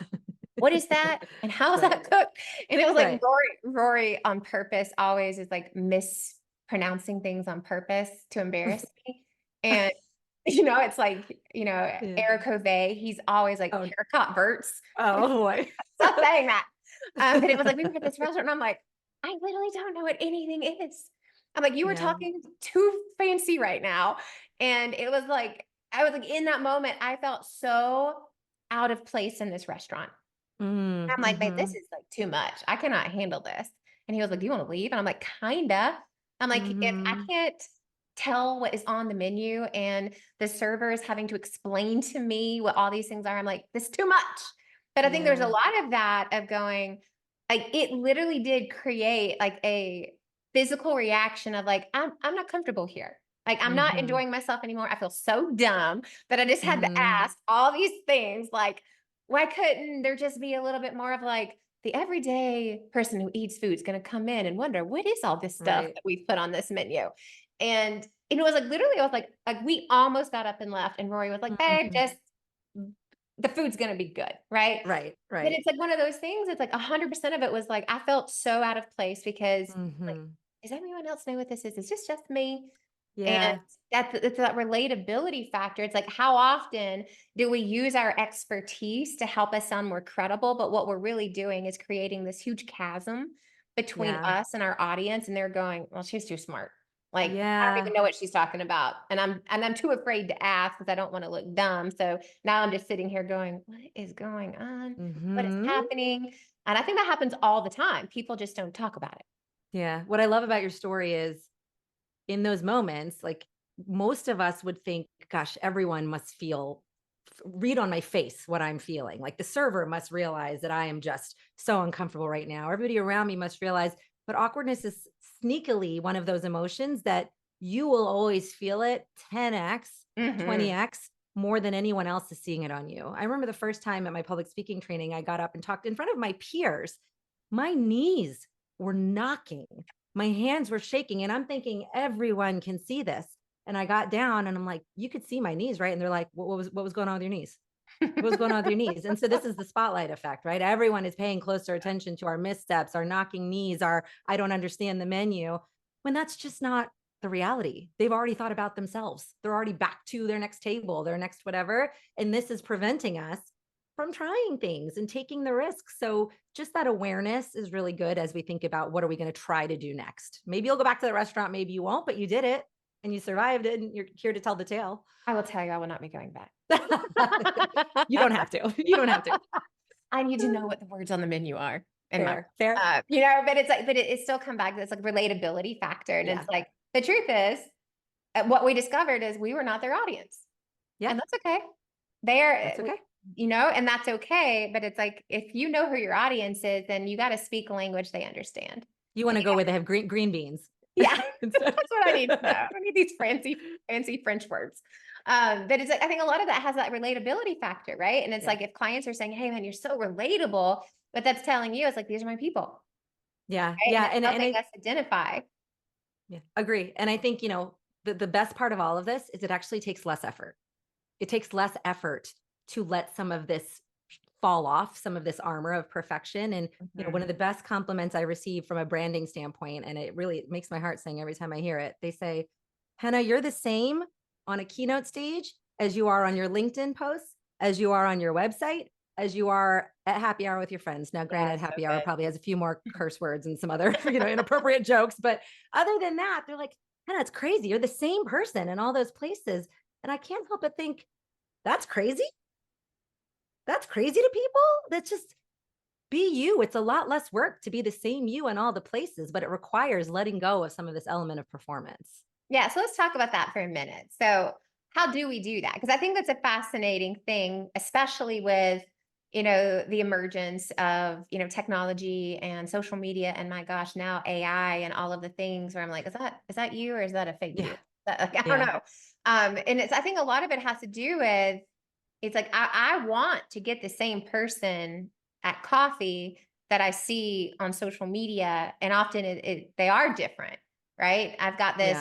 what is that? And how is Right. that cooked? And it was like Right. Rory on purpose always is like mispronouncing things on purpose to embarrass me. And it's like, Yeah. Eric Hovey, he's always like Oh, haircut verts. oh boy. Stop saying that. But it was like we were at this restaurant and I'm like, I literally don't know what anything is. I'm like, you were Yeah. talking too fancy right now. And it was like, I was like, in that moment, I felt so out of place in this restaurant. I'm like, babe, this Mm-hmm. is like too much. I cannot handle this. And he was like, do you want to leave? And I'm like, kinda. I'm like, if I Mm-hmm. can't tell what is on the menu and the server is having to explain to me what all these things are, I'm like, this is too much. But I think there's a Yeah. lot of that of going, like, it literally did create like a physical reaction of like, I'm not comfortable here. Like, I'm not Mm-hmm. enjoying myself anymore. I feel so dumb that I just had to Mm-hmm. ask all these things. Like, why couldn't there just be a little bit more of like the everyday person who eats food is going to come in and wonder what is all this stuff Right. that we've put on this menu? And it was like literally, I was like we almost got up and left, and Rory was like, "Babe, Mm-hmm. just the food's going to be good, right?" Right. But Right. it's like one of those things. It's like 100% of it was like I felt so out of place because like, Mm-hmm. does everyone else know what this is? Is this just me? And Yeah. it's that relatability factor. It's like, how often do we use our expertise to help us sound more credible? But what we're really doing is creating this huge chasm between Yeah. us and our audience. And they're going, well, she's too smart. Like, I don't Yeah. even know what she's talking about. And I'm too afraid to ask because I don't want to look dumb. So now I'm just sitting here going, what is going on? What is Mm-hmm. happening? And I think that happens all the time. People just don't talk about it. Yeah. What I love about your story is in those moments, like most of us would think, gosh, everyone must read on my face what I'm feeling. Like the server must realize that I am just so uncomfortable right now. Everybody around me must realize, but awkwardness is sneakily one of those emotions that you will always feel it 10x, Mm-hmm. 20x more than anyone else is seeing it on you. I remember the first time at my public speaking training, I got up and talked in front of my peers. My knees were knocking, my hands were shaking, and I'm thinking everyone can see this. And I got down and I'm like, you could see my knees, right? And they're like, what was going on with your knees? What was going on with your knees? And so this is the spotlight effect, right? Everyone is paying closer attention to our missteps, our knocking knees, our I don't understand the menu, when that's just not the reality. They've already thought about themselves. They're already back to their next table, their next whatever. And this is preventing us from trying things and taking the risks. So just that awareness is really good as we think about what are we going to try to do next. Maybe you'll go back to the restaurant, maybe you won't, but you did it and you survived it and you're here to tell the tale. I will tell you, I will not be going back. You don't have to. You don't have to. I need to know what the words on the menu are in my, Fair. but it's like, but it still come back to this like relatability factor. And Yeah. it's like, the truth is, what we discovered is we were not their audience. Yeah. And that's okay. They are, That's okay. and that's okay. But it's like, if you know who your audience is, then you got to speak a language they understand. You want And to you go where they have green beans. Yeah, Instead. that's what I need to know. I don't need these fancy French words. But it's like, I think a lot of that has that relatability factor, right? And it's Yeah. like, if clients are saying, hey man, you're so relatable, but that's telling you, it's like, these are my people, Yeah. right? Yeah. And it's helping I us identify. yeah, agree. And I think, the best part of all of this is it actually takes less effort. It takes less effort to let some of this fall off, some of this armor of perfection. And, one of the best compliments I receive from a branding standpoint, and it makes my heart sing every time I hear it. They say, Henna, you're the same on a keynote stage as you are on your LinkedIn posts, as you are on your website, as you are at happy hour with your friends. Now, granted, So happy hour good. probably has a few more curse words and some other, inappropriate jokes. But other than that, they're like, Henna, it's crazy. You're the same person in all those places. And I can't help but think, that's crazy. That's crazy to people. That's just be you. It's a lot less work to be the same you in all the places, but it requires letting go of some of this element of performance. Yeah. So let's talk about that for a minute. So how do we do that? Because I think that's a fascinating thing, especially with, the emergence of, technology and social media. And my gosh, now AI and all of the things where I'm like, is that you or is that a fake Yeah. you? I don't Yeah. know. And I think a lot of it has to do with, it's like, I want to get the same person at coffee that I see on social media. And often they are different, right? I've got this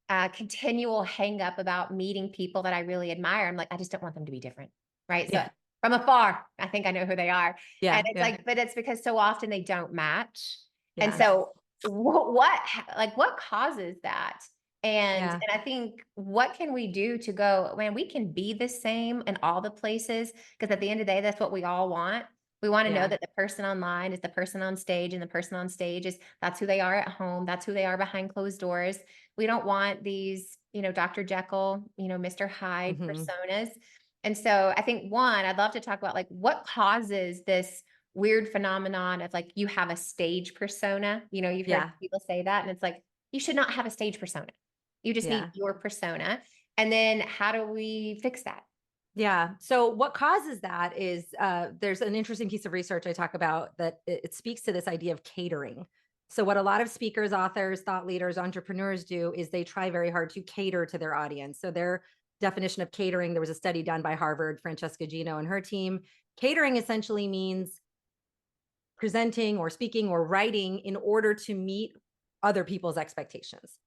Yeah. continual hang up about meeting people that I really admire. I'm like, I just don't want them to be different. Right. So Yeah. from afar, I think I know who they are. And Yeah. it's Yeah. like, but it's because so often they don't match. And Yeah. so what causes that? And Yeah. I think what can we do to go, man, we can be the same in all the places, because at the end of the day, that's what we all want. We want to know Yeah. that the person online is the person on stage, and the person on stage that's who they are at home. That's who they are behind closed doors. We don't want these, Dr. Jekyll, Mr. Hyde Mhm. personas. And so I think I'd love to talk about like what causes this weird phenomenon of like you have a stage persona. You've heard Yeah. people say that, and it's like you should not have a stage persona. You just need Yeah. your persona. And then how do we fix that? Yeah. So what causes that is there's an interesting piece of research I talk about that it speaks to this idea of catering. So what a lot of speakers, authors, thought leaders, entrepreneurs do is they try very hard to cater to their audience. So their definition of catering, there was a study done by Harvard, Francesca Gino and her team. Catering essentially means presenting or speaking or writing in order to meet other people's expectations.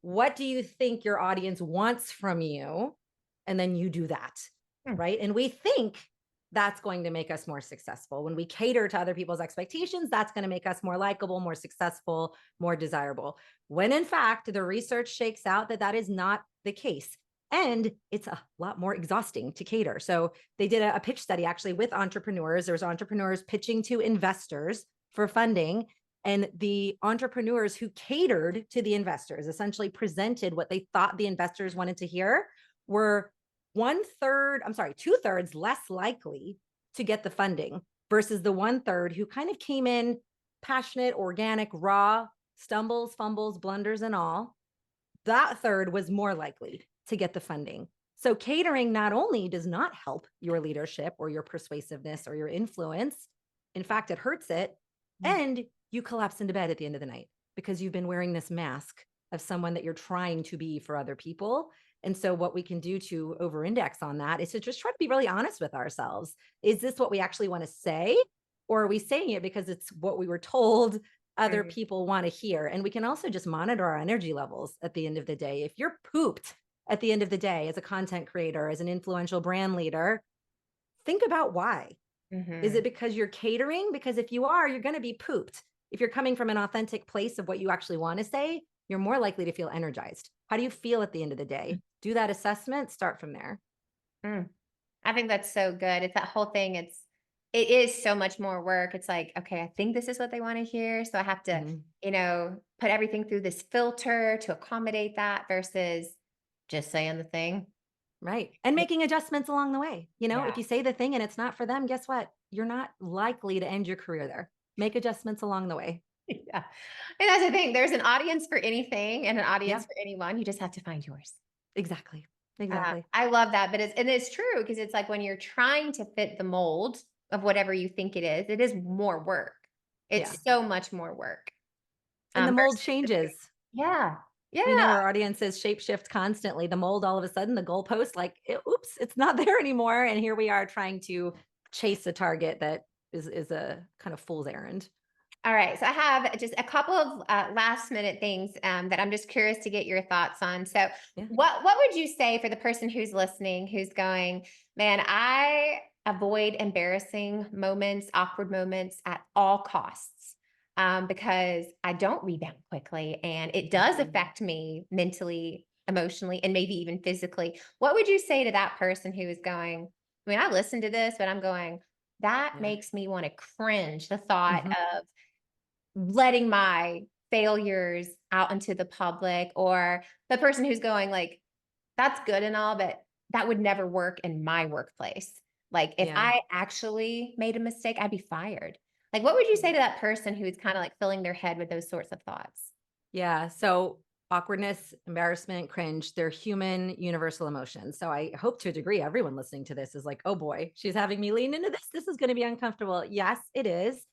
What do you think your audience wants from you? And then you do that, right? And we think that's going to make us more successful. When we cater to other people's expectations, that's going to make us more likable, more successful, more desirable. When in fact, the research shakes out that that is not the case. And it's a lot more exhausting to cater. So they did a pitch study actually with entrepreneurs. There's entrepreneurs pitching to investors for funding. And the entrepreneurs who catered to the investors, essentially presented what they thought the investors wanted to hear, were 2/3 less likely to get the funding versus the 1/3 who kind of came in passionate, organic, raw, stumbles, fumbles, blunders, and all. That third was more likely to get the funding. So catering not only does not help your leadership or your persuasiveness or your influence, in fact, it hurts it. And you collapse into bed at the end of the night because you've been wearing this mask of someone that you're trying to be for other people. And so what we can do to over-index on that is to just try to be really honest with ourselves. Is this what we actually want to say? Or are we saying it because it's what we were told other people want to hear? And we can also just monitor our energy levels at the end of the day. If you're pooped at the end of the day as a content creator, as an influential brand leader, think about why. Is it because you're catering? Because if you are, you're going to be pooped. If you're coming from an authentic place of what you actually want to say, you're more likely to feel energized. How do you feel at the end of the day? Do that assessment, start from there. I think that's so good. It's that whole thing. It is so much more work. It's like, okay, I think this is what they want to hear. So I have to, put everything through this filter to accommodate that versus just saying the thing. Right. And making adjustments along the way. Yeah. If you say the thing and it's not for them, guess what? You're not likely to end your career there. Make adjustments along the way. Yeah. And that's the thing. There's an audience for anything and an audience Yeah. for anyone. You just have to find yours. Exactly. Exactly. I love that. But it's true because it's like when you're trying to fit the mold of whatever you think it is more work. It's so much more work. And the mold Versus changes. yeah. We know Yeah. our audiences shapeshift constantly. The mold, all of a sudden, the goalpost, like, oops, it's not there anymore. And here we are trying to chase a target that is a kind of fool's errand. All right. So I have just a couple of last minute things that I'm just curious to get your thoughts on. So what would you say for the person who's listening, who's going, man, I avoid embarrassing moments, awkward moments at all costs because I don't rebound quickly and it does affect me mentally, emotionally, and maybe even physically. What would you say to that person who is going, I mean, I listened to this, but I'm going, that makes me want to cringe the thought of letting my failures out into the public, or the person who's going like, that's good and all, but that would never work in my workplace. Like if I actually made a mistake, I'd be fired. Like, what would you say to that person who's kind of like filling their head with those sorts of thoughts? Yeah. So awkwardness, embarrassment, cringe, they're human, universal emotions. So I hope to a degree, everyone listening to this is like, oh boy, she's having me lean into this. This is going to be uncomfortable. Yes, it is.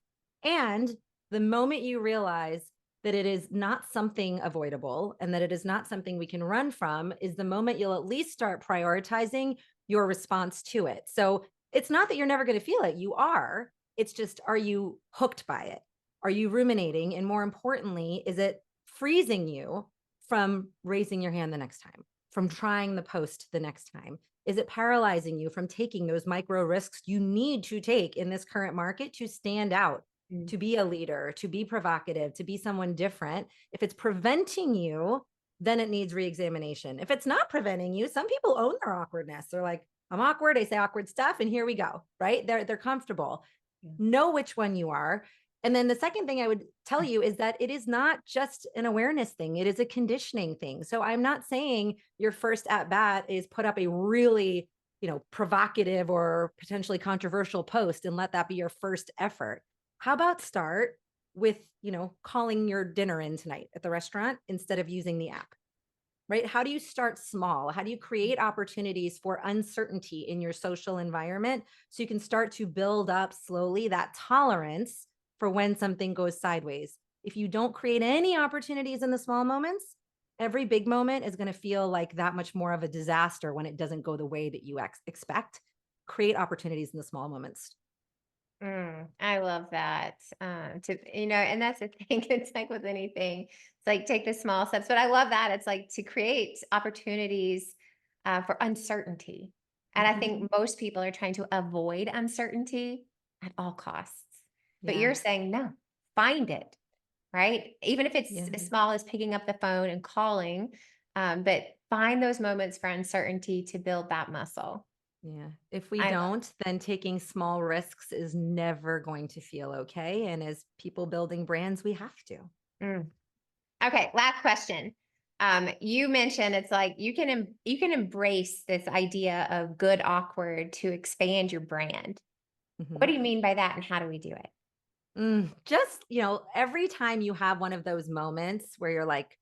And the moment you realize that it is not something avoidable and that it is not something we can run from is the moment you'll at least start prioritizing your response to it. So it's not that you're never going to feel it. You are. It's just, are you hooked by it? Are you ruminating? And more importantly, is it freezing you from raising your hand the next time, from trying the post the next time? Is it paralyzing you from taking those micro risks you need to take in this current market to stand out, to be a leader, to be provocative, to be someone different? If it's preventing you, then it needs reexamination. If it's not preventing you, some people own their awkwardness. They're like, I'm awkward. I say awkward stuff and here we go, right? They're comfortable. Yeah. Know which one you are. And then the second thing I would tell you is that it is not just an awareness thing. It is a conditioning thing. So I'm not saying your first at bat is put up a really, provocative or potentially controversial post and let that be your first effort. How about start with, calling your dinner in tonight at the restaurant instead of using the app? Right? How do you start small? How do you create opportunities for uncertainty in your social environment so you can start to build up slowly that tolerance for when something goes sideways? If you don't create any opportunities in the small moments, every big moment is going to feel like that much more of a disaster when it doesn't go the way that you expect. Create opportunities in the small moments. I love that. And that's the thing. It's like with anything, it's like take the small steps. But I love that. It's like to create opportunities for uncertainty. And I think most people are trying to avoid uncertainty at all costs. But Yeah. you're saying, no, find it, right? Even if it's Yeah. as small as picking up the phone and calling, but find those moments for uncertainty to build that muscle. Yeah. If we I love don't, then taking small risks is never going to feel okay. And as people building brands, we have to. Mm. Okay, last question. You mentioned it's like you can embrace this idea of good awkward to expand your brand. What do you mean by that, and how do we do it? Just, every time you have one of those moments where you're like,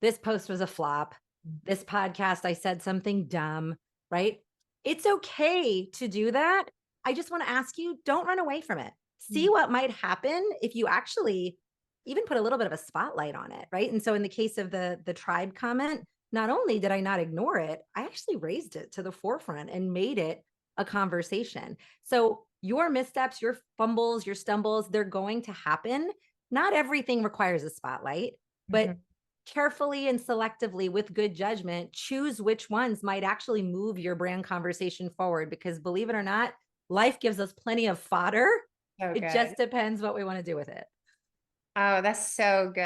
this post was a flop, this podcast, I said something dumb, right? It's okay to do that. I just want to ask you, don't run away from it. See what might happen if you actually even put a little bit of a spotlight on it, right? And so in the case of the tribe comment, not only did I not ignore it, I actually raised it to the forefront and made it a conversation. So your missteps, your fumbles, your stumbles, they're going to happen. Not everything requires a spotlight, but carefully and selectively with good judgment, choose which ones might actually move your brand conversation forward. Because believe it or not, life gives us plenty of fodder. So It good. just depends what we want to do with it. Oh, that's so good.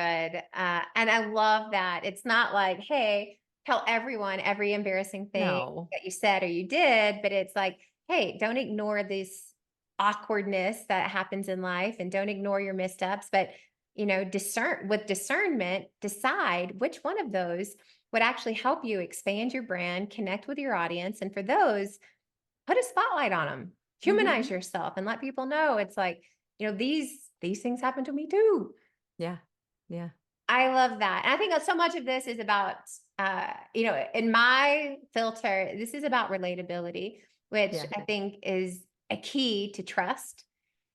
And I love that. It's not like, hey, tell everyone every embarrassing thing No. that you said or you did, but it's like, hey, don't ignore this awkwardness that happens in life and don't ignore your missteps, but discernment, decide which one of those would actually help you expand your brand, connect with your audience. And for those, put a spotlight on them, humanize yourself and let people know it's like, these things happen to me too. Yeah. Yeah. I love that. And I think so much of this is about, in my filter, this is about relatability, which Yeah. I think is a key to trust.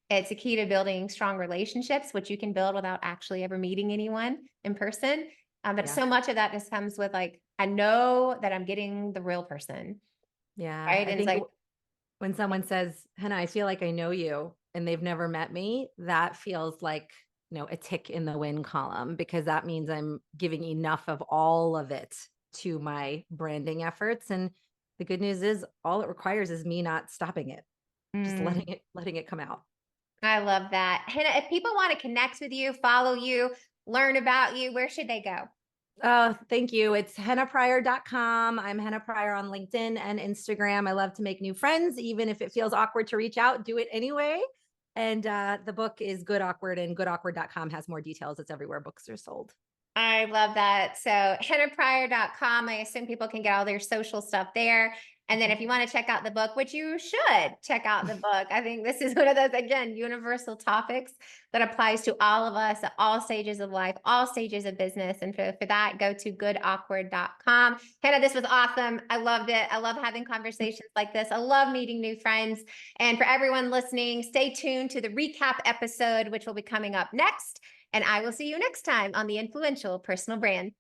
It's a key to building strong relationships, which you can build without actually ever meeting anyone in person. But Yeah. so much of that just comes with like, I know that I'm getting the real person, Yeah. right? I And it's think like, when someone says, Henna, I feel like I know you and they've never met me, that feels like, a tick in the win column, because that means I'm giving enough of all of it to my branding efforts. And the good news is all it requires is me not stopping it, just letting it come out. I love that. Henna, if people want to connect with you, follow you, learn about you, where should they go? Oh, thank you. It's hennapryor.com. I'm Henna Pryor on LinkedIn and Instagram. I love to make new friends, even if it feels awkward to reach out, do it anyway. And the book is Good Awkward, and goodawkward.com has more details. It's everywhere books are sold. I love that. So hennapryor.com, I assume people can get all their social stuff there. And then if you want to check out the book, which you should check out the book, I think this is one of those, again, universal topics that applies to all of us at all stages of life, all stages of business. And for that, go to goodawkward.com. Henna, this was awesome. I loved it. I love having conversations like this. I love meeting new friends. And for everyone listening, stay tuned to the recap episode, which will be coming up next. And I will see you next time on the Influential Personal Brand.